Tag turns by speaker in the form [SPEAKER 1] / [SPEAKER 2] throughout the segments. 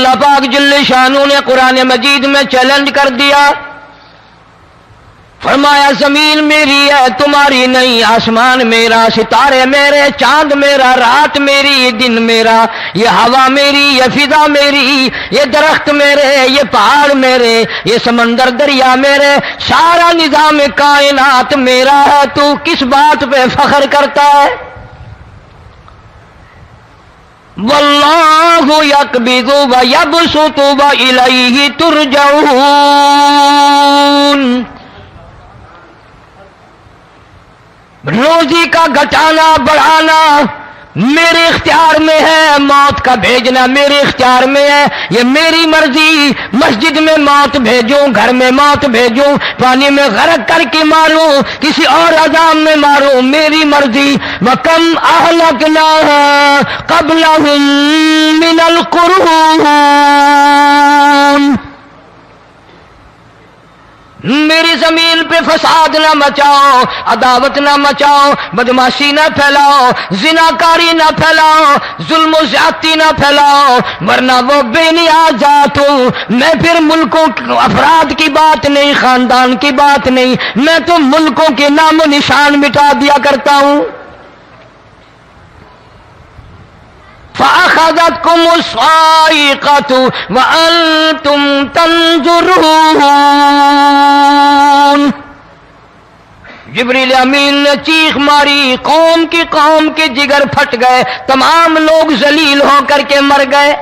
[SPEAKER 1] اللہ پاک جل شانہ نے قرآن مجید میں چیلنج کر دیا، فرمایا زمین میری ہے تمہاری نہیں، آسمان میرا، ستارے میرے، چاند میرا، رات میری، دن میرا، یہ ہوا میری، یہ فضا میری، یہ درخت میرے، یہ پہاڑ میرے، یہ سمندر دریا میرے، سارا نظام کائنات میرا ہے، تو کس بات پہ فخر کرتا ہے؟ واللہ یقبض ویبسط والیہ ترجعون، روزی کا گھٹانا بڑھانا میرے اختیار میں ہے، موت کا بھیجنا میرے اختیار میں ہے، یہ میری مرضی، مسجد میں موت بھیجوں، گھر میں موت بھیجوں، پانی میں غرق کر کے ماروں، کسی اور عذاب میں ماروں، میری مرضی۔ وَكَمْ أَهْلَكْنَا قَبْلَهُمْ مِنَ الْقُرُونِ، میری زمین پہ فساد نہ مچاؤ، عداوت نہ مچاؤ، بدماشی نہ پھیلاؤ، زناکاری نہ پھیلاؤ، ظلم و زیادتی نہ پھیلاؤ، ورنہ وہ بے نیاز ذات ہوں۔ میں پھر ملکوں افراد کی بات نہیں، خاندان کی بات نہیں، میں تو ملکوں کے نام و نشان مٹا دیا کرتا ہوں۔ فَأَخَذَتْكُمُ الصَّاعِقَةُ وَأَنْتُمْ تَنْظُرُونَ، جبریل امین نے چیخ ماری، قوم کے جگر پھٹ گئے، تمام لوگ ذلیل ہو کر کے مر گئے۔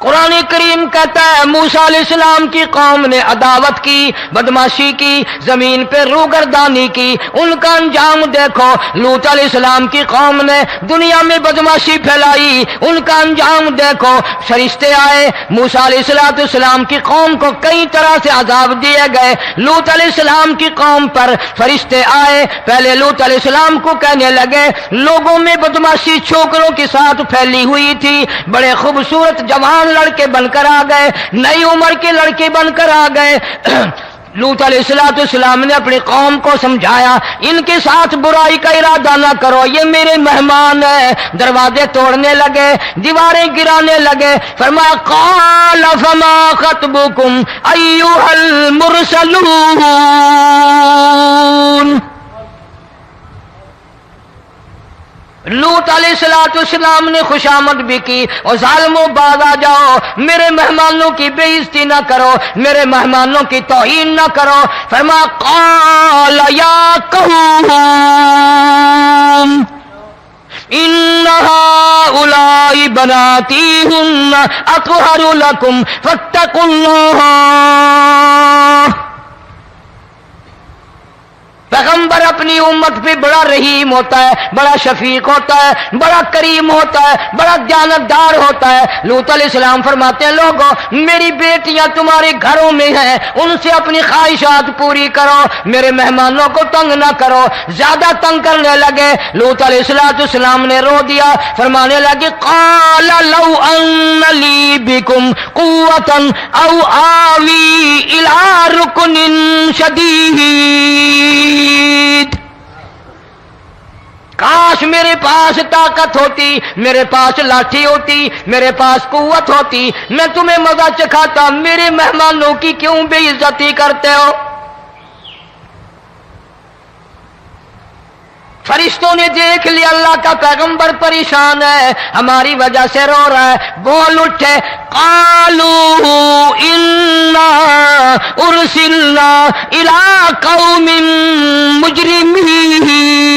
[SPEAKER 1] قرآن کریم کہتا ہے موسیٰ علیہ السلام کی قوم نے عداوت کی، بدماشی کی، زمین پہ روگردانی کی، ان کا انجام دیکھو۔ لوط علیہ السلام کی قوم نے دنیا میں بدماشی پھیلائی، ان کا انجام دیکھو۔ فرشتے آئے، موسیٰ علیہ السلام کی قوم کو کئی طرح سے عذاب دیے گئے۔ لوط علیہ السلام کی قوم پر فرشتے آئے، پہلے لوط علیہ السلام کو کہنے لگے، لوگوں میں بدماشی چھوکروں کے ساتھ پھیلی ہوئی تھی، بڑے خوبصورت جوان لڑکے بن کر آ گئے، نئی عمر کے لڑکے بن کر آ گئے۔ لوط علیہ السلام نے اپنی قوم کو سمجھایا، ان کے ساتھ برائی کا ارادہ نہ کرو، یہ میرے مہمان ہیں۔ دروازے توڑنے لگے، دیواریں گرانے لگے، فرمایا قال فما خطبکم ایھا المرسلون، لوط علیہ السلام نے خوشامد بھی کی، اور ظالموں باز آ جاؤ، میرے مہمانوں کی بے عزتی نہ کرو، میرے مہمانوں کی توہین نہ کرو۔ فرمایا قال یا قوم ان هؤلاء بناتی هن اطہر لکم فاتقوا اللہ۔ پیغمبر اپنی امت پہ بڑا رحیم ہوتا ہے، بڑا شفیق ہوتا ہے، بڑا کریم ہوتا ہے، بڑا دیانتدار ہوتا ہے۔ لوط علیہ السلام فرماتے ہیں لوگوں میری بیٹیاں تمہارے گھروں میں ہیں، ان سے اپنی خواہشات پوری کرو، میرے مہمانوں کو تنگ نہ کرو۔ زیادہ تنگ کرنے لگے، لوط علیہ السلام نے رو دیا، فرمانے لگے قال لو ان لی بکم قوة او آوی الی رکن شدید، کاش میرے پاس طاقت ہوتی، میرے پاس لاٹھی ہوتی، میرے پاس قوت ہوتی، میں تمہیں مزہ چکھاتا، میرے مہمانوں کی کیوں بے عزتی کرتے ہو؟ فرشتوں نے دیکھ لیا اللہ کا پیغمبر پریشان ہے، ہماری وجہ سے رو رہا ہے، بول اٹھے قالوا انا ارسلنا الى قوم مجرمین۔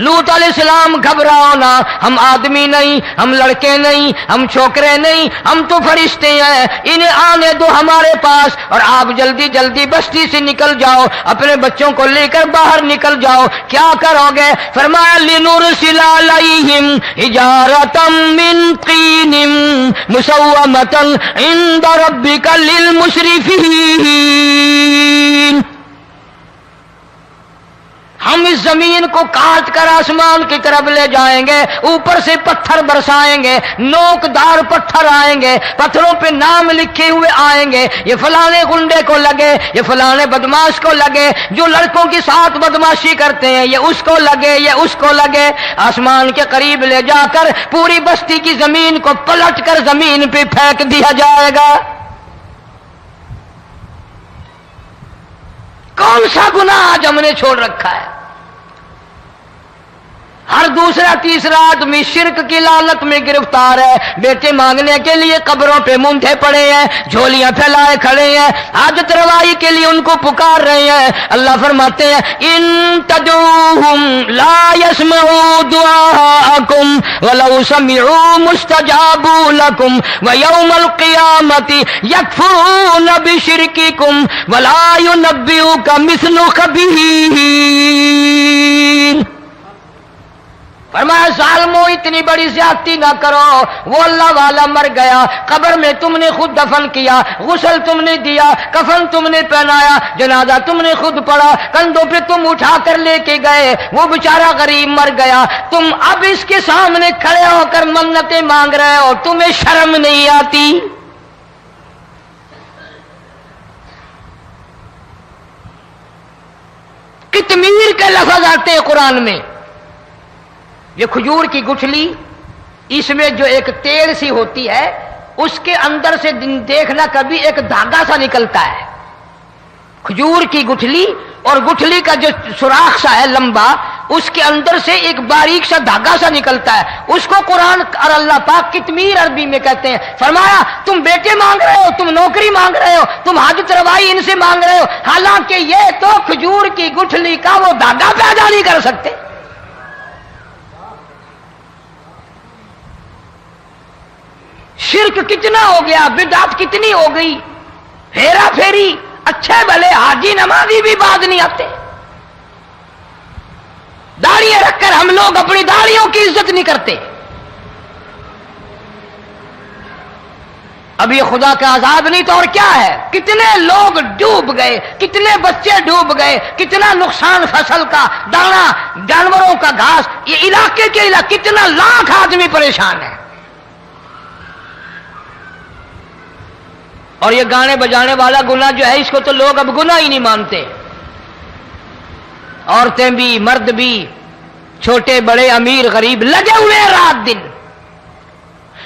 [SPEAKER 1] لوط علیہ السلام گھبراؤ نہ، ہم آدمی نہیں، ہم لڑکے نہیں، ہم چھوکرے نہیں، ہم تو فرشتے ہیں، انہیں آنے دو ہمارے پاس، اور آپ جلدی جلدی بستی سے نکل جاؤ، اپنے بچوں کو لے کر باہر نکل جاؤ۔ کیا کرو گے؟ فرمایا لنرسل علیہم حجارۃ من طین مسومۃ عند ربک للمسرفین۔ ہم اس زمین کو کاٹ کر آسمان کی طرف لے جائیں گے، اوپر سے پتھر برسائیں گے، نوکدار پتھر آئیں گے، پتھروں پہ نام لکھے ہوئے آئیں گے، یہ فلانے گنڈے کو لگے، یہ فلانے بدماش کو لگے، جو لڑکوں کے ساتھ بدماشی کرتے ہیں یہ اس کو لگے، یہ اس کو لگے۔ آسمان کے قریب لے جا کر پوری بستی کی زمین کو پلٹ کر زمین پہ پھینک دیا جائے گا۔ کون سا گناہ آج ہم نے چھوڑ رکھا ہے؟ ہر دوسرا تیسرا آدمی شرک کی لعنت میں گرفتار ہے، بیٹے مانگنے کے لیے قبروں پہ مونڈے پڑے ہیں، جھولیاں پھیلائے کھڑے ہیں، حاجت روائی کے لیے ان کو پکار رہے ہیں۔ اللہ فرماتے ہیں ان تدعوہم لا يسمعوا دعاءکم ولو سمعوا مستجابوا لکم ویوم القیامت یکفرون بشرککم ولا ینبئک مثل خبیر۔ فرمایا ظالمو اتنی بڑی زیادتی نہ کرو، وہ اللہ والا مر گیا، قبر میں تم نے خود دفن کیا، غسل تم نے دیا، کفن تم نے پہنایا، جنازہ تم نے خود پڑھا، کندھوں پہ تم اٹھا کر لے کے گئے، وہ بیچارہ غریب مر گیا، تم اب اس کے سامنے کھڑے ہو کر منتیں مانگ رہے ہو، تمہیں شرم نہیں آتی؟ قطمیر کے لفظ آتے ہیں قرآن میں۔ یہ کھجور کی گٹھلی، اس میں جو ایک تیل سی ہوتی ہے، اس کے اندر سے دیکھنا کبھی ایک دھاگا سا نکلتا ہے۔ کھجور کی گٹھلی اور گٹھلی کا جو سوراخ سا ہے لمبا، اس کے اندر سے ایک باریک سا دھاگا سا نکلتا ہے، اس کو قرآن اور اللہ پاک قطمیر عربی میں کہتے ہیں۔ فرمایا تم بیٹے مانگ رہے ہو، تم نوکری مانگ رہے ہو، تم حاجت روائی ان سے مانگ رہے ہو، حالانکہ یہ تو کھجور کی گٹھلی کا وہ دھاگا پیدا نہیں کر سکتے۔ شرک کتنا ہو گیا، بدعت کتنی ہو گئی، ہیرا پھیری، اچھے بھلے حاجی نمازی بھی باز نہیں آتے۔ داڑیاں رکھ کر ہم لوگ اپنی داڑیوں کی عزت نہیں کرتے۔ اب یہ خدا کا عذاب نہیں تو اور کیا ہے؟ کتنے لوگ ڈوب گئے، کتنے بچے ڈوب گئے، کتنا نقصان فصل کا، دانا، جانوروں کا گھاس، یہ علاقے کے علاقے کتنا لاکھ آدمی پریشان ہے۔ اور یہ گانے بجانے والا گناہ جو ہے، اس کو تو لوگ اب گناہ ہی نہیں مانتے۔ عورتیں بھی، مرد بھی، چھوٹے بڑے، امیر غریب لگے ہوئے رات دن۔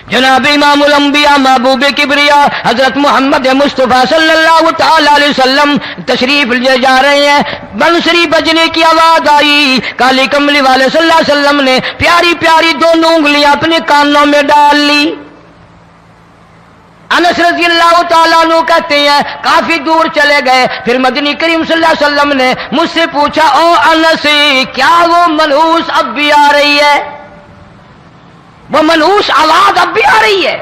[SPEAKER 1] جناب امام الانبیاء محبوب کبریا حضرت محمد مصطفیٰ صلی اللہ تعالی علیہ وسلم تشریف لے جا رہے ہیں، بنسری بجنے کی آواز آئی، کالی کملی والے صلی اللہ علیہ وسلم نے پیاری پیاری دونوں انگلیاں اپنے کانوں میں ڈال لی۔ انس رضی اللہ تعالیٰ عنہ کہتے ہیں کافی دور چلے گئے، پھر مدنی کریم صلی اللہ علیہ وسلم نے مجھ سے پوچھا او انس، کیا وہ منحوس اب بھی آ رہی ہے؟ وہ منحوس آواز اب بھی آ رہی ہے؟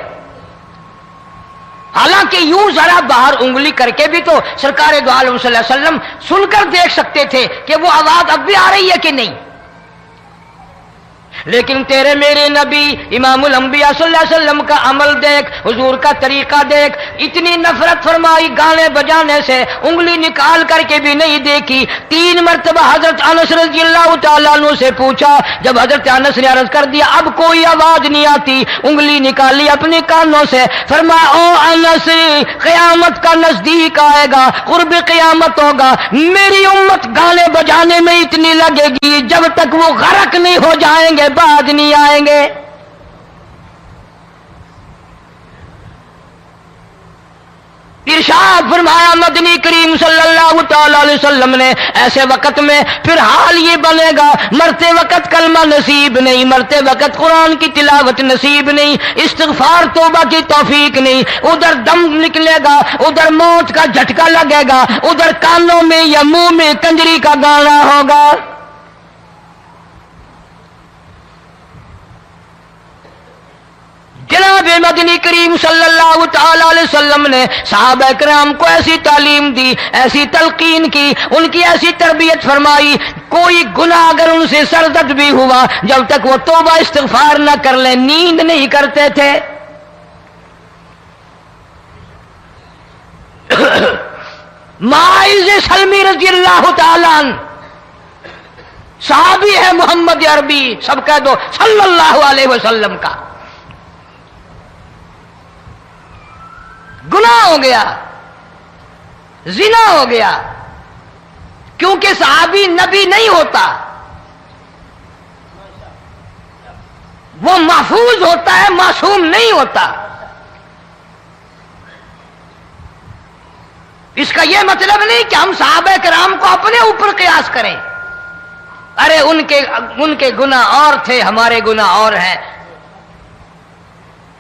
[SPEAKER 1] حالانکہ یوں ذرا باہر انگلی کر کے بھی تو سرکار دو عالم صلی اللہ علیہ وسلم سن کر دیکھ سکتے تھے کہ وہ آواز اب بھی آ رہی ہے کہ نہیں۔ لیکن تیرے میرے نبی امام الانبیاء صلی اللہ علیہ وسلم کا عمل دیکھ، حضور کا طریقہ دیکھ، اتنی نفرت فرمائی گانے بجانے سے، انگلی نکال کر کے بھی نہیں دیکھی۔ 3 مرتبہ حضرت انس رضی اللہ تعالیٰ عنہ سے پوچھا، جب حضرت انس نے عرض کر دیا اب کوئی آواز نہیں آتی، انگلی نکالی اپنے کانوں سے، فرمایا او انس، قیامت کا نزدیک آئے گا، قرب قیامت ہوگا، میری امت گانے بجانے میں اتنی لگے گی جب تک وہ غرق نہیں ہو جائیں گے بعد نہیں آئیں گے۔ ارشاد فرمایا مدنی کریم صلی اللہ تعالی علیہ وسلم نے ایسے وقت میں پھر حال یہ بنے گا، مرتے وقت کلمہ نصیب نہیں، مرتے وقت قرآن کی تلاوت نصیب نہیں، استغفار توبہ کی توفیق نہیں، ادھر دم نکلے گا، ادھر موت کا جھٹکا لگے گا، ادھر کانوں میں یا منہ میں کنجری کا گانا ہوگا۔ جناب مدنی کریم صلی اللہ تعالی علیہ وسلم نے صحابہ کرام کو ایسی تعلیم دی، ایسی تلقین کی، ان کی ایسی تربیت فرمائی، کوئی گناہ اگر ان سے سرزد بھی ہوا جب تک وہ توبہ استغفار نہ کر لیں نیند نہیں کرتے تھے۔ ماعز سلمی رضی اللہ تعالی عنہ صحابی ہے محمد عربی، سب کہہ دو صلی اللہ علیہ وسلم کا، گناہ ہو گیا، زنا ہو گیا، کیونکہ صحابی نبی نہیں ہوتا، وہ محفوظ ہوتا ہے، معصوم نہیں ہوتا۔ اس کا یہ مطلب نہیں کہ ہم صحابہ کرام کو اپنے اوپر قیاس کریں، ارے ان کے گناہ اور تھے، ہمارے گناہ اور ہیں۔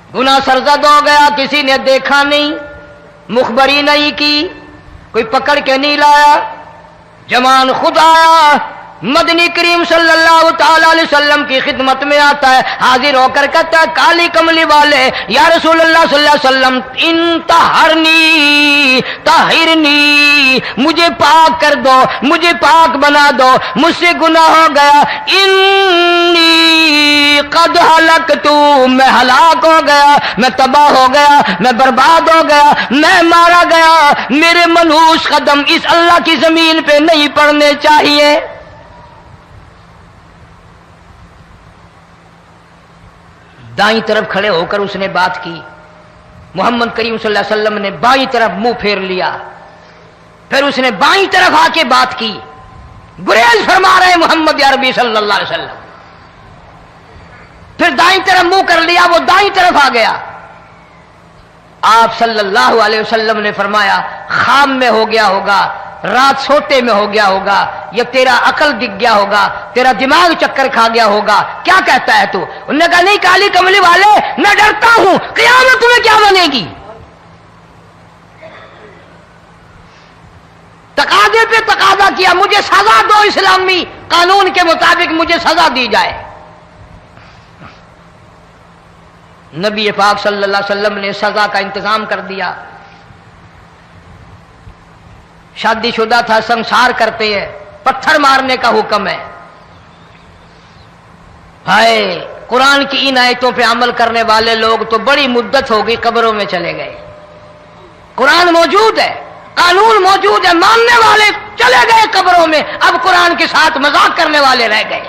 [SPEAKER 1] گناہ سرزد ہو گیا، کسی نے دیکھا نہیں، مخبری نہیں کی، کوئی پکڑ کے نہیں لایا، جمان خود آیا، مدنی کریم صلی اللہ تعالی علیہ وسلم کی خدمت میں آتا ہے، حاضر ہو کر کہتا ہے کالی کملی والے یا رسول اللہ صلی اللہ علیہ وسلم انطہرنی طہرنی، مجھے پاک کر دو، مجھے پاک بنا دو، مجھ سے گناہ ہو گیا، انی قد ہلکت، میں ہلاک ہو گیا، میں تباہ ہو گیا، میں برباد ہو گیا، میں مارا گیا، میرے منحوس قدم اس اللہ کی زمین پہ نہیں پڑنے چاہیے۔ دائیں طرف کھڑے ہو کر اس نے بات کی، محمد کریم صلی اللہ علیہ وسلم نے بائیں طرف منہ پھیر لیا، پھر اس نے بائیں طرف آ کے بات کی، گریز فرما رہے محمد عربی صلی اللہ علیہ وسلم، پھر دائیں طرف منہ کر لیا، وہ دائیں طرف آ گیا۔ آپ صلی اللہ علیہ وسلم نے فرمایا خواب میں ہو گیا ہوگا، رات سوتے میں ہو گیا ہوگا، یا تیرا عقل دکھ گیا ہوگا، تیرا دماغ چکر کھا گیا ہوگا، کیا کہتا ہے تو؟ انہوں نے کہا نہیں کالی کملی والے، میں ڈرتا ہوں قیامت تمہیں کیا بنے گی، تقاضے پہ تقاضا کیا، مجھے سزا دو، اسلامی قانون کے مطابق مجھے سزا دی جائے۔ نبی پاک صلی اللہ علیہ وسلم نے سزا کا انتظام کر دیا۔ شادی شدہ تھا، سنسار کرتے ہیں، پتھر مارنے کا حکم ہے۔ ہائے قرآن کی ان آیتوں پہ عمل کرنے والے لوگ تو بڑی مدت ہو گئی قبروں میں چلے گئے۔ قرآن موجود ہے، قانون موجود ہے، ماننے والے چلے گئے قبروں میں، اب قرآن کے ساتھ مذاق کرنے والے رہ گئے۔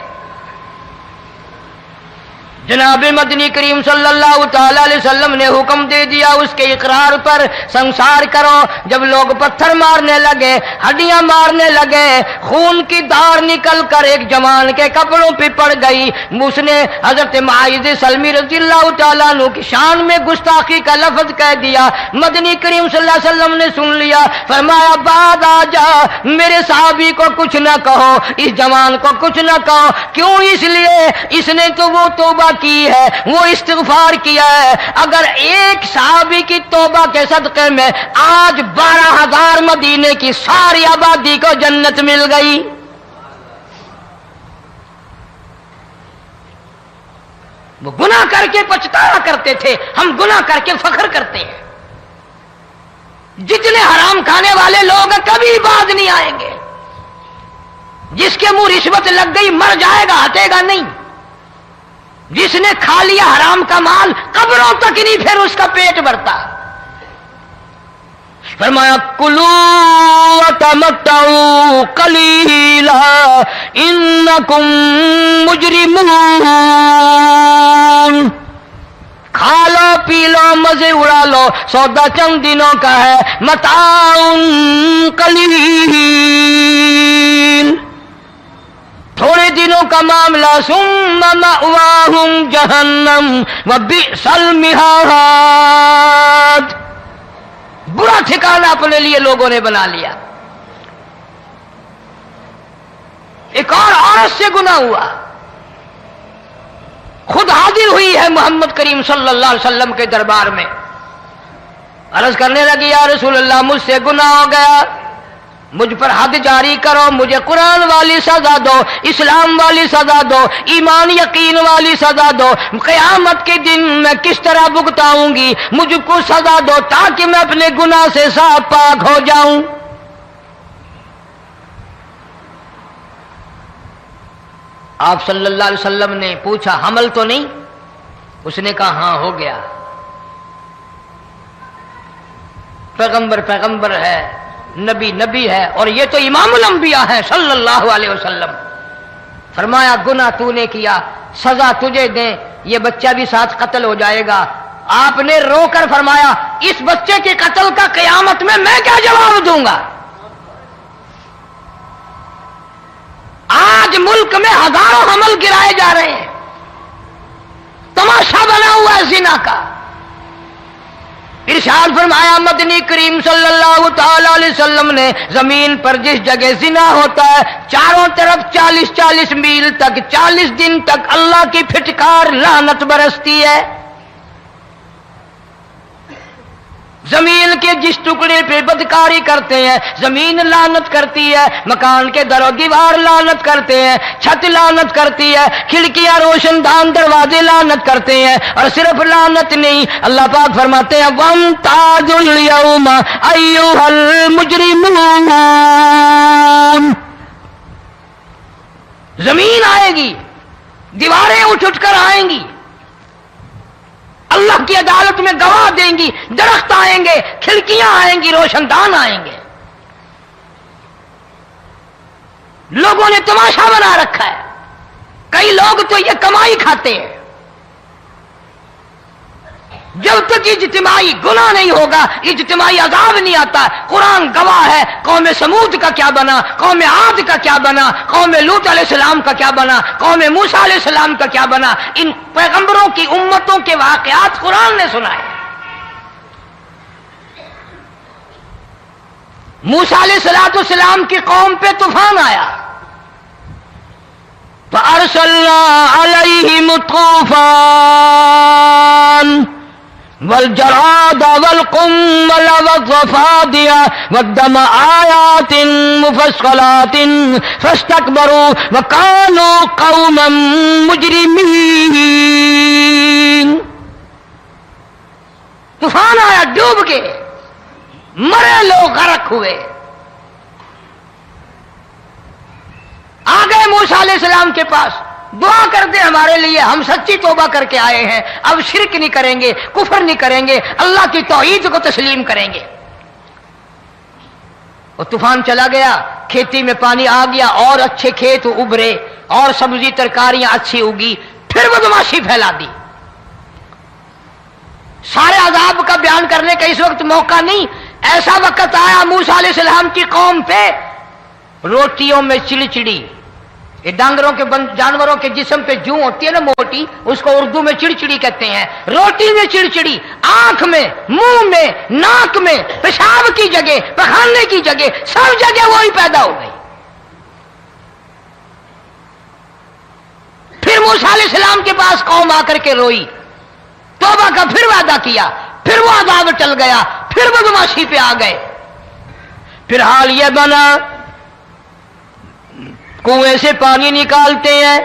[SPEAKER 1] جناب مدنی کریم صلی اللہ تعالی علیہ وسلم نے حکم دے دیا اس کے اقرار پر سنسار کرو۔ جب لوگ پتھر مارنے لگے، ہڈیاں مارنے لگے، خون کی دھار نکل کر ایک جوان کے کپڑوں پہ پڑ گئی، اس نے حضرت معاذ سلمی رضی اللہ تعالیٰ عنہ کی شان میں گستاخی کا لفظ کہہ دیا۔ مدنی کریم صلی اللہ علیہ وسلم نے سن لیا، فرمایا بعد آ جا، میرے صحابی کو کچھ نہ کہو، اس جوان کو کچھ نہ کہو۔ کیوں؟ اس لیے اس نے تو وہ توبہ کی ہے، وہ استغفار کیا ہے۔ اگر ایک صحابی کی توبہ کے صدقے میں آج 12,000 مدینے کی ساری آبادی کو جنت مل گئی۔ وہ گناہ کر کے پچھتایا کرتے تھے، ہم گناہ کر کے فخر کرتے ہیں۔ جتنے حرام کھانے والے لوگ ہیں کبھی باز نہیں آئیں گے۔ جس کے منہ رشوت لگ گئی مر جائے گا، ہٹے گا نہیں۔ جس نے کھا لیا حرام کا مال قبروں تک نہیں پھر اس کا پیٹ بھرتا۔ فرمایا کلو وتمتعوا قلیلا انکم مجرمون، کھا لو پی لو مزے اڑا لو، سودا چند دنوں کا ہے، متاع قلیل، تھوڑے دنوں کا معاملہ، ثم مأواہم جہنم وبئس المہاد، برا ٹھکانہ اپنے لیے لوگوں نے بنا لیا۔ ایک اور عورت سے گناہ ہوا، خود حاضر ہوئی ہے محمد کریم صلی اللہ علیہ وسلم کے دربار میں، عرض کرنے لگی یا رسول اللہ مجھ سے گناہ ہو گیا، مجھ پر حد جاری کرو، مجھے قرآن والی سزا دو، اسلام والی سزا دو، ایمان یقین والی سزا دو، قیامت کے دن میں کس طرح بھگتاؤں گی، مجھ کو سزا دو تاکہ میں اپنے گناہ سے صاف پاک ہو جاؤں۔ آپ صلی اللہ علیہ وسلم نے پوچھا حمل تو نہیں؟ اس نے کہا ہاں ہو گیا۔ پیغمبر ہے، نبی ہے، اور یہ تو امام الانبیاء ہے صلی اللہ علیہ وسلم۔ فرمایا گناہ تو نے کیا، سزا تجھے دیں، یہ بچہ بھی ساتھ قتل ہو جائے گا۔ آپ نے رو کر فرمایا اس بچے کے قتل کا قیامت میں کیا جواب دوں گا؟ آج ملک میں ہزاروں حمل گرائے جا رہے ہیں، تماشا بنا ہوا ہے زنا کا۔ ارشاد فرمایا مدنی کریم صلی اللہ تعالی علیہ وسلم نے زمین پر جس جگہ زنا ہوتا ہے چاروں طرف 40 میل تک 40 دن تک اللہ کی پھٹکار لعنت برستی ہے۔ زمین کے جس ٹکڑے پہ بدکاری کرتے ہیں زمین لعنت کرتی ہے، مکان کے در و دیوار لعنت کرتے ہیں، چھت لعنت کرتی ہے، کھڑکیاں روشن دان دروازے لعنت کرتے ہیں، اور صرف لعنت نہیں، اللہ پاک فرماتے ہیں وَامْتَازُوا الْيَوْمَ أَيُّهَا الْمُجْرِمُونَ۔ زمین آئے گی، دیواریں اٹھ کر آئیں گی، اللہ کی عدالت میں گواہ دیں گی، درخت آئیں گے، کھڑکیاں آئیں گی، روشن دان آئیں گے۔ لوگوں نے تماشا بنا رکھا ہے، کئی لوگ تو یہ کمائی کھاتے ہیں۔ جب تک اجتماعی گناہ نہیں ہوگا اجتماعی عذاب نہیں آتا۔ قرآن گواہ ہے، قوم سمود کا کیا بنا، قوم عاد کا کیا بنا، قوم لوط علیہ السلام کا کیا بنا، قوم موسیٰ علیہ السلام کا کیا بنا۔ ان پیغمبروں کی امتوں کے واقعات قرآن نے سنائے۔ موسیٰ علیہ السلام کی قوم پہ طوفان آیا، فَأَرْسَلْنَا عَلَيْهِمُ الطُّوفَانَ والجراد والقمل والضفادع والدم آيات مفصلات فاستكبروا وكانوا قوما مجرمين۔ طوفان آیا، ڈوب گئے، مرے لوگ، غرق ہوئے۔ آ گئے موسیٰ علیہ السلام کے پاس، دعا کر دے ہمارے لیے، ہم سچی توبہ کر کے آئے ہیں، اب شرک نہیں کریں گے، کفر نہیں کریں گے، اللہ کی توحید کو تسلیم کریں گے۔ وہ طوفان چلا گیا، کھیتی میں پانی آ گیا، اور اچھے کھیت ابھرے، اور سبزی ترکاریاں اچھی اگی، پھر بدماشی پھیلا دی۔ سارے عذاب کا بیان کرنے کا اس وقت موقع نہیں، ایسا وقت آیا موسیٰ علیہ السلام کی قوم پہ روٹیوں میں چڑچڑی، یہ ڈانگروں کے جانوروں کے جسم پہ جوں ہوتی ہے نا موٹی، اس کو اردو میں چڑچڑی کہتے ہیں۔ روٹی میں چڑچڑی، آنکھ میں، منہ میں، ناک میں، پیشاب کی جگہ، پخانے کی جگہ، سب جگہ وہی پیدا ہو گئی۔ پھر موسیٰ علیہ السلام کے پاس قوم آ کر کے روئی، توبہ کا پھر وعدہ کیا، پھر وہ عذاب ٹل گیا، پھر بدماشی پہ آ گئے۔ پھر حال یہ بنا کنویں سے پانی نکالتے ہیں،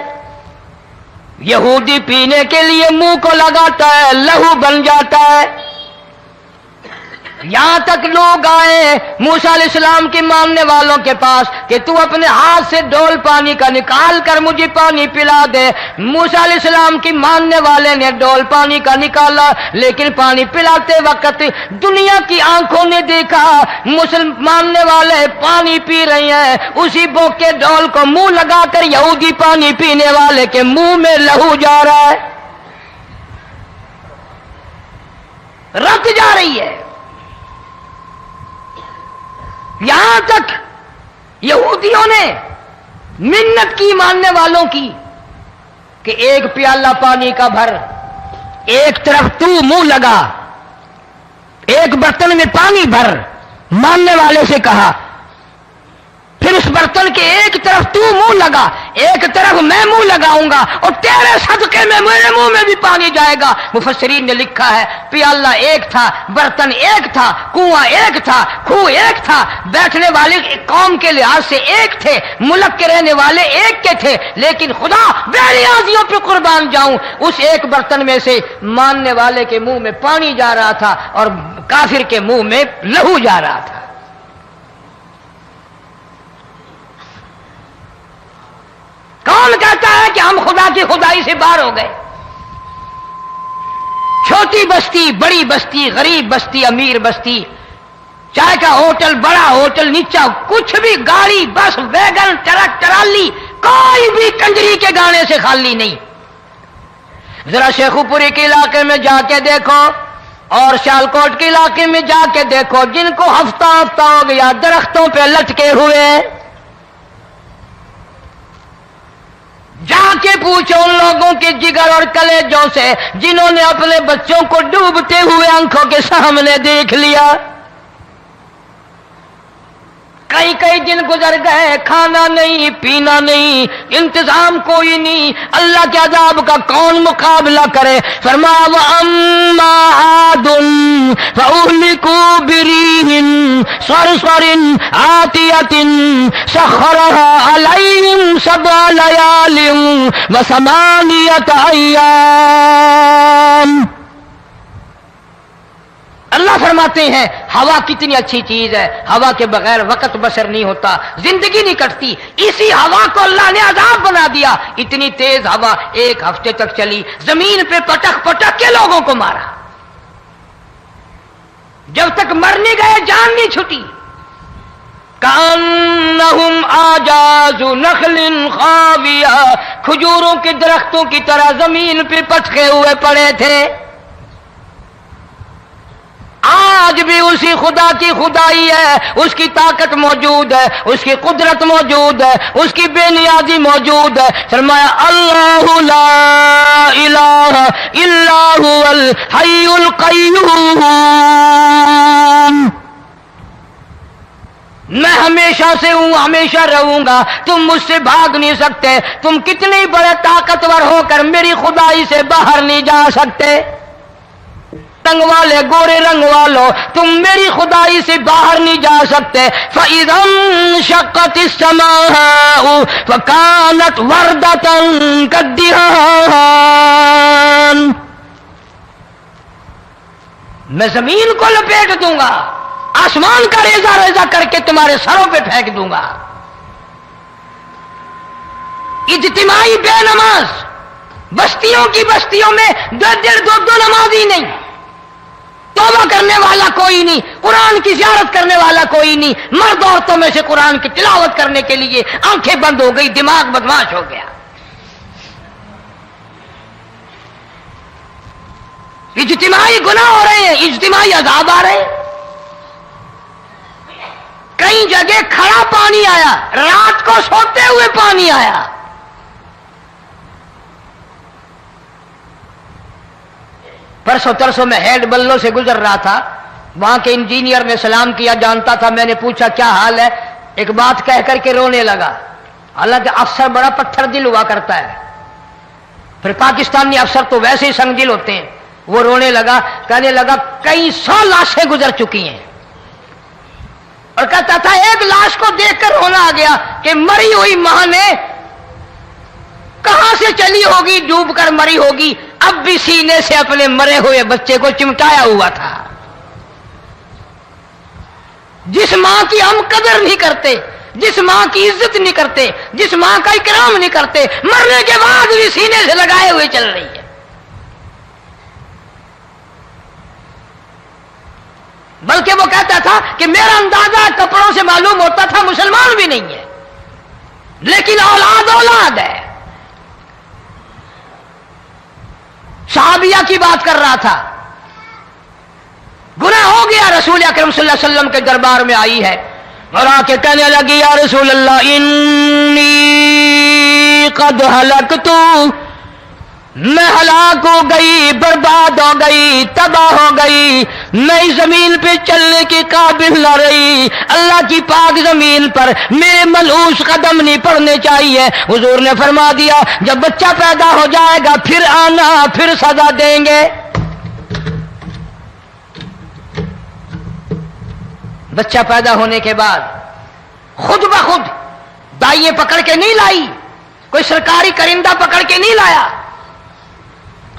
[SPEAKER 1] یہودی پینے کے لیے منہ کو لگاتا ہے، لہو بن جاتا ہے۔ یہاں تک لوگ آئے موسیٰ علیہ السلام کے ماننے والوں کے پاس کہ تو اپنے ہاتھ سے ڈول پانی کا نکال کر مجھے پانی پلا دے۔ موسیٰ علیہ السلام کی ماننے والے نے ڈول پانی کا نکالا، لیکن پانی پلاتے وقت دنیا کی آنکھوں نے دیکھا ماننے والے پانی پی رہے ہیں، اسی بوک کے ڈول کو منہ لگا کر یہودی پانی پینے والے کے منہ میں لہو جا رہا ہے، رت جا رہی ہے۔ یہاں تک یہودیوں نے منت کی ماننے والوں کی کہ ایک پیالہ پانی کا بھر، ایک طرف تو منہ لگا، ایک برتن میں پانی بھر، ماننے والے سے کہا، پھر اس برتن کے ایک طرف تو منہ لگا، ایک طرف میں منہ لگاؤں گا، اور تیرے صدقے میں میرے منہ میں بھی پانی جائے گا۔ مفسرین نے لکھا ہے پیالہ ایک تھا، برتن ایک تھا، کنواں ایک تھا، کھو ایک تھا، بیٹھنے والے قوم کے لحاظ سے ایک تھے، ملک کے رہنے والے ایک کے تھے، لیکن خدا بے نیازیوں پہ قربان جاؤں، اس ایک برتن میں سے ماننے والے کے منہ میں پانی جا رہا تھا اور کافر کے منہ میں لہو جا رہا تھا۔ کون کہتا ہے کہ ہم خدا کی خدائی سے باہر ہو گئے؟ چھوٹی بستی، بڑی بستی، غریب بستی، امیر بستی، چائے کا ہوٹل، بڑا ہوٹل، نیچا کچھ بھی، گاڑی، بس، ویگن، ٹرک، ٹرالی، کوئی بھی کنجری کے گانے سے خالی نہیں. ذرا شیخو پوری کے علاقے میں جا کے دیکھو اور سیالکوٹ کے علاقے میں جا کے دیکھو جن کو ہفتہ ہفتہ ہو گیا درختوں پہ لٹکے ہوئے، جا کے پوچھو ان لوگوں کے جگر اور کلیجوں سے جنہوں نے اپنے بچوں کو ڈوبتے ہوئے آنکھوں کے سامنے دیکھ لیا. کئی کئی دن گزر گئے، کھانا نہیں پینا نہیں، انتظام کوئی نہیں، اللہ کے عذاب کا کون مقابلہ کرے؟ فرمایا وَأَمَّا عَادٌ فَأُهْلِكُوا بِرِيحٍ صَرْصَرٍ عَاتِيَةٍ سَخَّرَهَا عَلَيْهِمْ 7 لَيَالٍ و8 أَيَّامٍ. اللہ فرماتے ہیں ہوا کتنی اچھی چیز ہے، ہوا کے بغیر وقت بسر نہیں ہوتا، زندگی نہیں کٹتی. اسی ہوا کو اللہ نے عذاب بنا دیا. اتنی تیز ہوا 1 ہفتے تک چلی، زمین پہ پٹک پٹک کے لوگوں کو مارا. جب تک مر نہیں گئے جان نہیں چھٹی. کأنہم اعجاز نخل خاویہ، کھجوروں کے درختوں کی طرح زمین پہ پٹکے ہوئے پڑے تھے. آج بھی اسی خدا کی خدائی ہے، اس کی طاقت موجود ہے، اس کی قدرت موجود ہے، اس کی بے نیازی موجود ہے. فرمایا اللہ لا الہ الا هو الحی القیوم. میں ہمیشہ سے ہوں، ہمیشہ رہوں گا، تم مجھ سے بھاگ نہیں سکتے. تم کتنے بڑے طاقتور ہو کر میری خدائی سے باہر نہیں جا سکتے. رنگ والے گورے رنگ والو تم میری خدائی سے باہر نہیں جا سکتے. فَإِذَا انشَقَّتِ السَّمَاءُ فَكَانَتْ وَرْدَةً كَالدِّهَانِ. میں زمین کو لپیٹ دوں گا، آسمان کا ریزہ ریزہ کر کے تمہارے سروں پہ پھینک دوں گا. اجتماعی بے نماز، بستیوں کی بستیوں میں 2 نمازی نہیں، توبہ کرنے والا کوئی نہیں، قرآن کی زیارت کرنے والا کوئی نہیں. مرد عورتوں میں سے قرآن کی تلاوت کرنے کے لیے آنکھیں بند ہو گئی، دماغ بدماش ہو گیا. اجتماعی گناہ ہو رہے ہیں، اجتماعی عذاب آ رہے ہیں. کئی جگہ کھڑا پانی آیا، رات کو سوتے ہوئے پانی آیا. پرسوں ترسوں میں ہیڈ بلوں سے گزر رہا تھا، وہاں کے انجینئر نے سلام کیا، جانتا تھا. میں نے پوچھا کیا حال ہے؟ ایک بات کہہ کر کے رونے لگا. حالانکہ افسر بڑا پتھر دل ہوا کرتا ہے، پھر پاکستانی افسر تو ویسے ہی سنگ دل ہوتے ہیں. وہ رونے لگا، کہنے لگا کئی 100 لاشیں گزر چکی ہیں، اور کہتا تھا ایک لاش کو دیکھ کر رونا آ گیا کہ مری ہوئی ماں نے کہاں سے چلی ہوگی، ڈوب کر مری ہوگی، اب بھی سینے سے اپنے مرے ہوئے بچے کو چمٹایا ہوا تھا. جس ماں کی ہم قدر نہیں کرتے، جس ماں کی عزت نہیں کرتے، جس ماں کا اکرام نہیں کرتے، مرنے کے بعد بھی سینے سے لگائے ہوئے چل رہی ہے. بلکہ وہ کہتا تھا کہ میرا اندازہ کپڑوں سے معلوم ہوتا تھا مسلمان بھی نہیں ہے، لیکن اولاد اولاد ہے. صحابیہ کی بات کر رہا تھا، گناہ ہو گیا، رسول اکرم صلی اللہ علیہ وسلم کے دربار میں آئی ہے اور آ کے کہنے لگی یا رسول اللہ انی قد ہلکت، میں ہلاک ہو گئی، برباد ہو گئی، تباہ ہو گئی، میں زمین پہ چلنے کے قابل نہ رہی. اللہ کی پاک زمین پر میرے ملعوس قدم نہیں پڑنے چاہیے. حضور نے فرما دیا جب بچہ پیدا ہو جائے گا پھر آنا، پھر سزا دیں گے. بچہ پیدا ہونے کے بعد خود بخود دائیں پکڑ کے نہیں لائی، کوئی سرکاری کرندہ پکڑ کے نہیں لایا.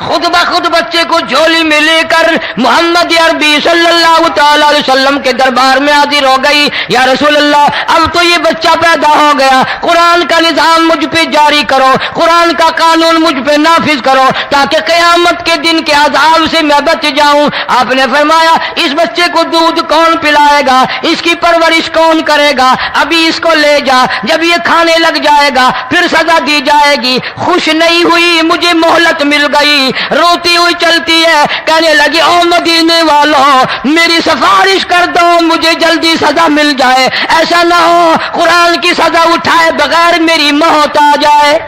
[SPEAKER 1] خود بخود بچے کو جھولی میں لے کر محمد عربی صلی اللہ تعالی علیہ وسلم کے دربار میں حاضر ہو گئی. یا رسول اللہ، اب تو یہ بچہ پیدا ہو گیا، قرآن کا نظام مجھ پہ جاری کرو، قرآن کا قانون مجھ پہ نافذ کرو تاکہ قیامت کے دن کے عذاب سے میں بچ جاؤں. آپ نے فرمایا اس بچے کو دودھ کون پلائے گا، اس کی پرورش کون کرے گا، ابھی اس کو لے جا، جب یہ کھانے لگ جائے گا پھر سزا دی جائے گی. خوش نہیں ہوئی، مجھے مہلت مل گئی، روتی ہوئی چلتی ہے، کہنے لگی او مدینے والوں میری سفارش کر دو، مجھے جلدی سزا مل جائے، ایسا نہ ہو قرآن کی سزا اٹھائے بغیر میری موت آ جائے.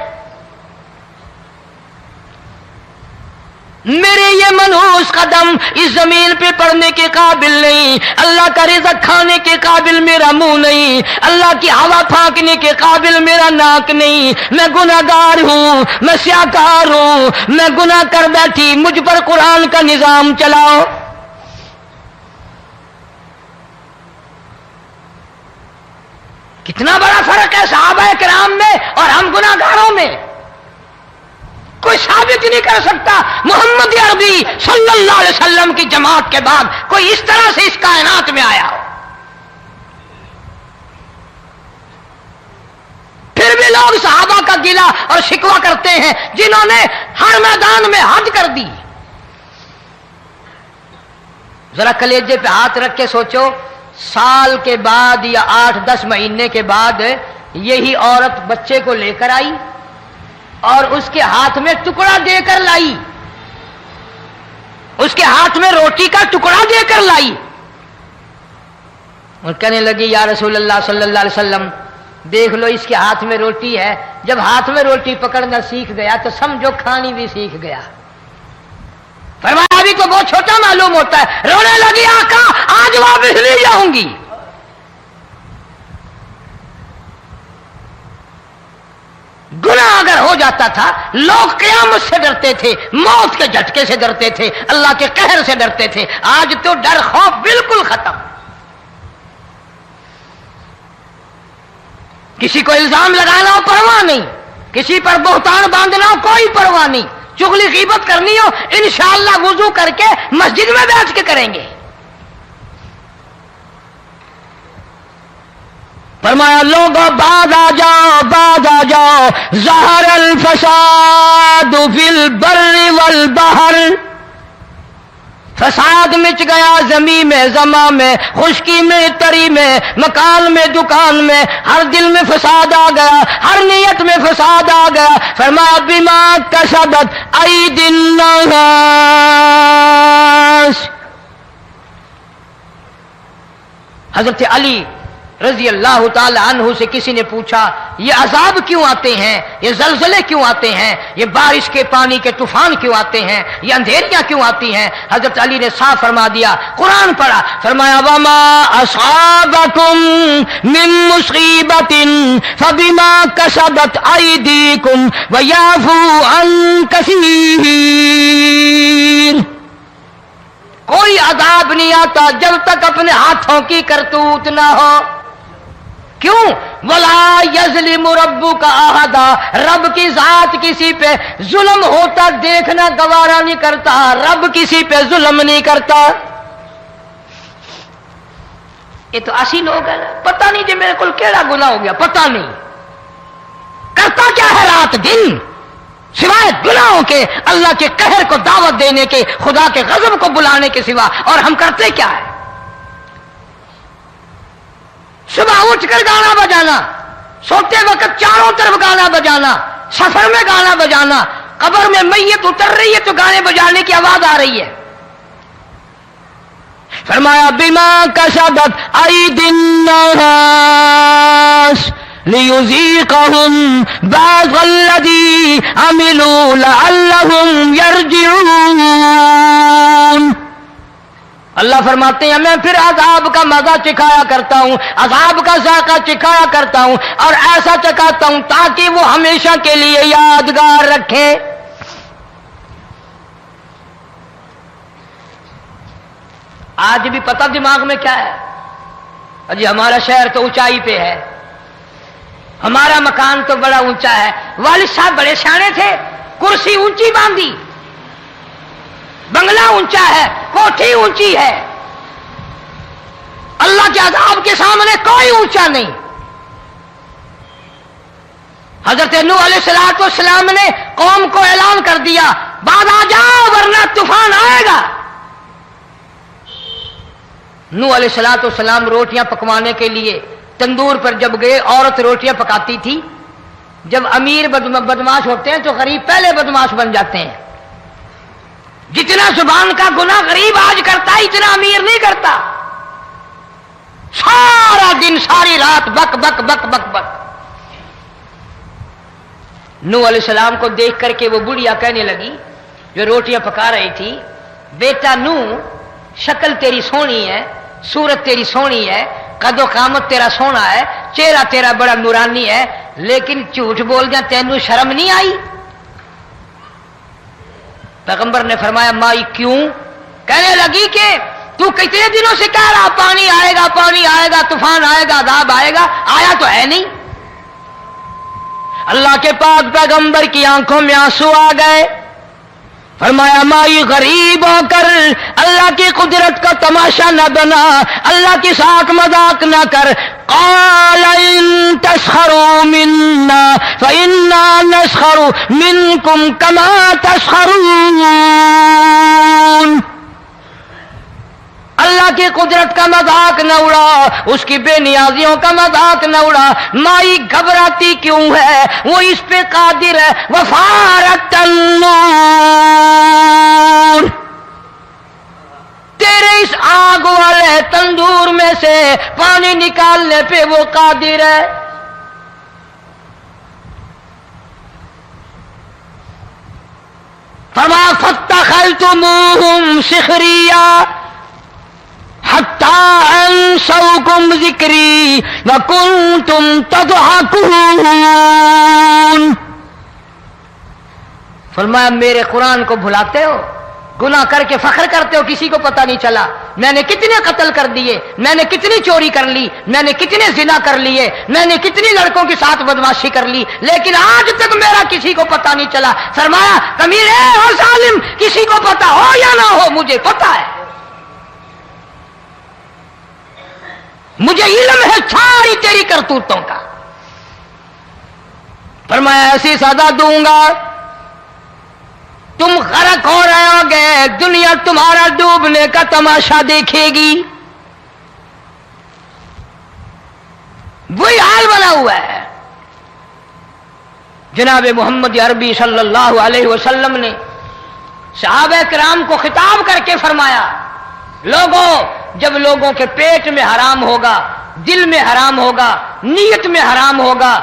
[SPEAKER 1] میرے یہ منحوس قدم اس زمین پہ پڑنے کے قابل نہیں، اللہ کا رزق کھانے کے قابل میرا منہ نہیں، اللہ کی ہوا پھانکنے کے قابل میرا ناک نہیں، میں گناہگار ہوں، میں سیاکار ہوں، میں گناہ کر بیٹھی، مجھ پر قرآن کا نظام چلاؤ. کتنا بڑا فرق ہے صحابہ کرام میں اور ہم گناہگاروں میں. کوئی ثابت نہیں کر سکتا محمد عربی صلی اللہ علیہ وسلم کی جماعت کے بعد کوئی اس طرح سے اس کائنات میں آیا ہو. پھر بھی لوگ صحابہ کا گلہ اور شکوہ کرتے ہیں جنہوں نے ہر میدان میں حد کر دی. ذرا کلیجے پہ ہاتھ رکھ کے سوچو، سال کے بعد یا 8-10 مہینے کے بعد یہی عورت بچے کو لے کر آئی اور اس کے ہاتھ میں ٹکڑا دے کر لائی، اس کے ہاتھ میں روٹی کا ٹکڑا دے کر لائی اور کہنے لگی یا رسول اللہ صلی اللہ علیہ وسلم دیکھ لو اس کے ہاتھ میں روٹی ہے. جب ہاتھ میں روٹی پکڑنا سیکھ گیا تو سمجھو کھانی بھی سیکھ گیا. فرمایا ابھی تو بہت چھوٹا معلوم ہوتا ہے. رونے لگی آقا آج واپس لے جاؤں گی. گناہ اگر ہو جاتا تھا لوگ قیامت سے ڈرتے تھے، موت کے جھٹکے سے ڈرتے تھے، اللہ کے قہر سے ڈرتے تھے. آج تو ڈر خوف بالکل ختم. کسی کو الزام لگانا ہو پرواہ نہیں، کسی پر بہتان باندھنا ہو کوئی پرواہ نہیں، چغلی غیبت کرنی ہو انشاءاللہ وضو کر کے مسجد میں بیٹھ کے کریں گے. فرمایا لوگوں بعد آ جاؤ ظہر الفساد فی البر والبحر. فساد مچ گیا زمین میں، زماں میں، خشکی میں، تری میں، مکان میں، دکان میں، ہر دل میں فساد آ گیا، ہر نیت میں فساد آ گیا. فرمایا بما کسبت ایدی الناس. حضرت علی رضی اللہ تعالی عنہ سے کسی نے پوچھا یہ عذاب کیوں آتے ہیں، یہ زلزلے کیوں آتے ہیں، یہ بارش کے پانی کے طوفان کیوں آتے ہیں، یہ اندھیریاں کیوں آتی ہیں؟ حضرت علی نے صاف فرما دیا، قرآن پڑھا، فرمایا وما اصابکم من مصیبت فبما کسبت ایدیکم ویعفو عن کثیر. کوئی عذاب نہیں آتا جب تک اپنے ہاتھوں کی کرتوت نہ ہو. کیوں؟ ولا یظلم ربک احدا. رب کی ذات کسی پہ ظلم ہوتا دیکھنا گوارا نہیں کرتا، رب کسی پہ ظلم نہیں کرتا. یہ تو اسی لوگ ہیں، پتہ نہیں جی میرے کو کیڑا گناہ ہو گیا، پتہ نہیں کرتا کیا ہے رات دن سوائے گناہوں کے، اللہ کے قہر کو دعوت دینے کے، خدا کے غضب کو بلانے کے سوا. اور ہم کرتے کیا ہے؟ صبح اٹھ کر گانا بجانا، سوتے وقت چاروں طرف گانا بجانا، سفر میں گانا بجانا، قبر میں میت اتر رہی ہے تو گانے بجانے کی آواز آ رہی ہے. فرمایا بما کسبت ایدی الناس لیذیقہم بعض الذی عملوا لعلہم یرجعون. اللہ فرماتے ہیں میں پھر عذاب کا مزہ چکھایا کرتا ہوں، عذاب کا ذائقہ چکھایا کرتا ہوں، اور ایسا چکھاتا ہوں تاکہ وہ ہمیشہ کے لیے یادگار رکھے. آج بھی پتہ دماغ میں کیا ہے؟ جی ہمارا شہر تو اونچائی پہ ہے، ہمارا مکان تو بڑا اونچا ہے. والد صاحب بڑے سیانے تھے، کرسی اونچی باندھی، بنگلہ اونچا ہے، کوٹھی اونچی ہے، اللہ کے عذاب کے سامنے کوئی اونچا نہیں۔ حضرت نوح علیہ السلام نے قوم کو اعلان کر دیا بعد آ جاؤ ورنہ طوفان آئے گا۔ نوح علیہ السلام روٹیاں پکوانے کے لیے تندور پر جب گئے، عورت روٹیاں پکاتی تھی۔ جب امیر بدماش ہوتے ہیں تو غریب پہلے بدماش بن جاتے ہیں۔ جتنا زبان کا گناہ غریب آج کرتا ہے اتنا امیر نہیں کرتا۔ سارا دن ساری رات بک بک بک بک بک۔ نوح علیہ السلام کو دیکھ کر کے وہ بڑھیا کہنے لگی جو روٹیاں پکا رہی تھی، بیٹا نوح، شکل تیری سونی ہے، صورت تیری سونی ہے، قد و قامت تیرا سونا ہے، چہرہ تیرا بڑا نورانی ہے، لیکن جھوٹ بول دیا تینوں شرم نہیں آئی؟ پیغمبر نے فرمایا مائی کیوں؟ کہنے لگی کہ تو کتنے دنوں سے کہہ رہا پانی آئے گا، پانی آئے گا، طوفان آئے گا، عذاب آئے گا، آیا تو ہے نہیں۔ اللہ کے پاک پیغمبر کی آنکھوں میں آنسو آ گئے۔ فرمایا مائی غریب ہو کر اللہ کی قدرت کا تماشا نہ بنا، اللہ کے ساتھ مذاق نہ کر۔ قال ان تسخروا منا فإنا نسخر منكم كما تسخرون۔ اللہ کی قدرت کا مذاق نہ اڑا، اس کی بے نیازیوں کا مذاق نہ اڑا۔ مائی گھبراتی کیوں ہے؟ وہ اس پہ قادر ہے۔ وفارت النور، تیرے اس آگ والے تندور میں سے پانی نکالنے پہ وہ قادر ہے۔ فرما فاتخذتموہم سخریا حتی انسوکم ذکری وکنتم تضحکون۔ فرمایا میرے قرآن کو بھلاتے ہو، گناہ کر کے فخر کرتے ہو، کسی کو پتہ نہیں چلا میں نے کتنے قتل کر دیے، میں نے کتنی چوری کر لی، میں نے کتنے زنا کر لیے، میں نے کتنی لڑکوں کے ساتھ بدماشی کر لی، لیکن آج تک میرا کسی کو پتہ نہیں چلا۔ فرمایا کمینے اور ظالم، کسی کو پتہ ہو یا نہ ہو مجھے پتہ ہے، مجھے علم ہے ساری تیری کرتوتوں کا۔ فرمایا ایسی سزا دوں گا تم غرق ہو رہے ہو گے، دنیا تمہارا ڈوبنے کا تماشا دیکھے گی۔ وہی حال بنا ہوا ہے۔ جناب محمد عربی صلی اللہ علیہ وسلم نے صحابہ کرام کو خطاب کر کے فرمایا لوگوں، جب لوگوں کے پیٹ میں حرام ہوگا، دل میں حرام ہوگا، نیت میں حرام ہوگا،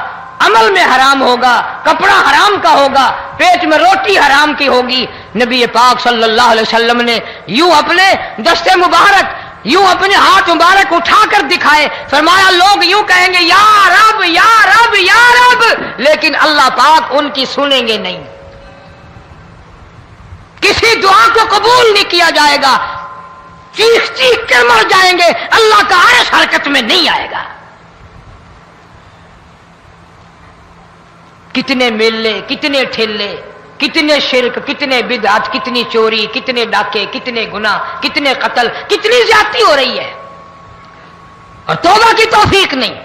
[SPEAKER 1] عمل میں حرام ہوگا، کپڑا حرام کا ہوگا، پیٹ میں روٹی حرام کی ہوگی، نبی پاک صلی اللہ علیہ وسلم نے یوں اپنے دستے مبارک، یوں اپنے ہاتھ مبارک اٹھا کر دکھائے، فرمایا لوگ یوں کہیں گے یا رب یا رب یا رب، لیکن اللہ پاک ان کی سنیں گے نہیں، کسی دعا کو قبول نہیں کیا جائے گا، چیخ چیخ کر مر جائیں گے، اللہ کا عرش حرکت میں نہیں آئے گا۔ کتنے میلے، کتنے ٹھیلے، کتنے شرک، کتنے بدعت، کتنی چوری، کتنے ڈاکے، کتنے گناہ، کتنے قتل، کتنی زیادتی ہو رہی ہے اور توبہ کی توفیق نہیں۔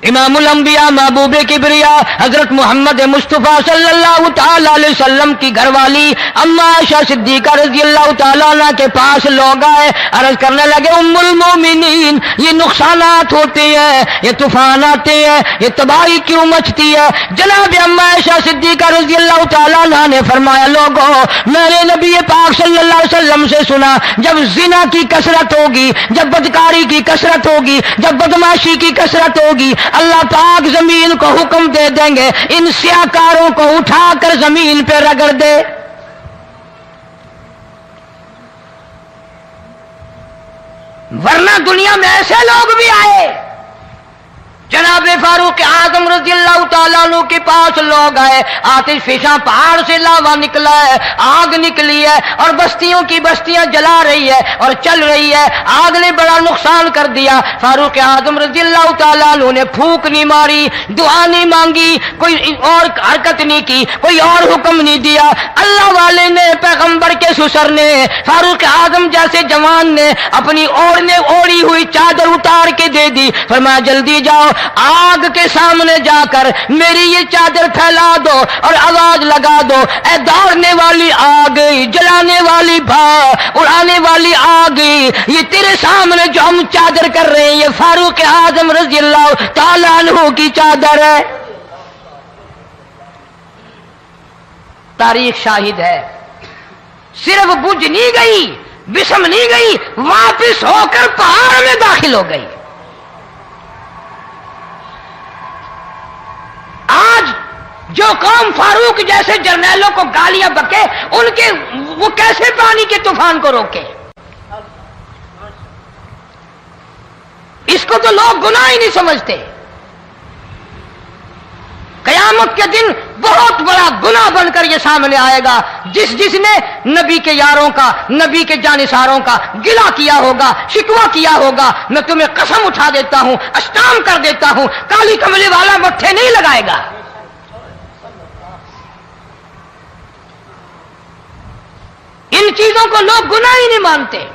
[SPEAKER 1] امام الانبیاء محبوب کبریا حضرت محمد مصطفیٰ صلی اللہ تعالی علیہ وسلم کی گھر والی اما عائشہ صدیقہ رضی اللہ تعالیٰ عنہ کے پاس لوگ آئے، عرض کرنے لگے ام المومنین یہ نقصانات ہوتے ہیں، یہ طوفان آتے ہیں، یہ تباہی کیوں مچتی ہے؟ جناب اما عائشہ صدیقہ رضی اللہ تعالیٰ عنہ نے فرمایا لوگوں، میں نے نبی پاک صلی اللہ علیہ وسلم سے سنا جب زنا کی کثرت ہوگی، جب بدکاری کی کثرت ہوگی، جب بدماشی کی کثرت ہوگی، اللہ پاک زمین کو حکم دے دیں گے ان سیاکاروں کو اٹھا کر زمین پہ رگڑ دے۔ ورنہ دنیا میں ایسے لوگ بھی آئے جناب فاروق اعظم رضی اللہ تعالیٰ عنہ کے پاس لوگ آئے، آتش فشاں پہاڑ سے لاوا نکلا ہے، آگ نکلی ہے اور بستیوں کی بستیاں جلا رہی ہے اور چل رہی ہے، آگ نے بڑا نقصان کر دیا۔ فاروق اعظم رضی اللہ تعالیٰ عنہ نے پھونک نہیں ماری، دعا نہیں مانگی، کوئی اور حرکت نہیں کی، کوئی اور حکم نہیں دیا۔ اللہ والے نے، پیغمبر کے سسر نے، فاروق اعظم جیسے جوان نے اپنی اوڑھی ہوئی چادر اتار کے دے دی، فرمایا جلدی جاؤ، آگ کے سامنے جا کر میری یہ چادر پھیلا دو اور آواز لگا دو، اے دوڑنے والی آگ، جلانے والی اڑانے والی آگ، یہ تیرے سامنے جو ہم چادر کر رہے ہیں یہ فاروق اعظم رضی اللہ تعالیٰ عنہ کی چادر ہے۔ تاریخ شاہد ہے، صرف بجھ نہیں گئی، بسم نہیں گئی، واپس ہو کر پہاڑ میں داخل ہو گئی۔ آج جو قوم فاروق جیسے جرنیلوں کو گالیاں بکے، ان کے وہ کیسے پانی کے طوفان کو روکے؟ اس کو تو لوگ گناہ ہی نہیں سمجھتے۔ قیامت کے دن بہت بڑا گناہ بن کر یہ سامنے آئے گا، جس نے نبی کے یاروں کا، نبی کے جانثاروں کا گلہ کیا ہوگا، شکوہ کیا ہوگا، میں تمہیں قسم اٹھا دیتا ہوں، اشتام کر دیتا ہوں، کالی کملی والا مٹھے نہیں لگائے گا۔ ان چیزوں کو لوگ گناہ ہی نہیں مانتے۔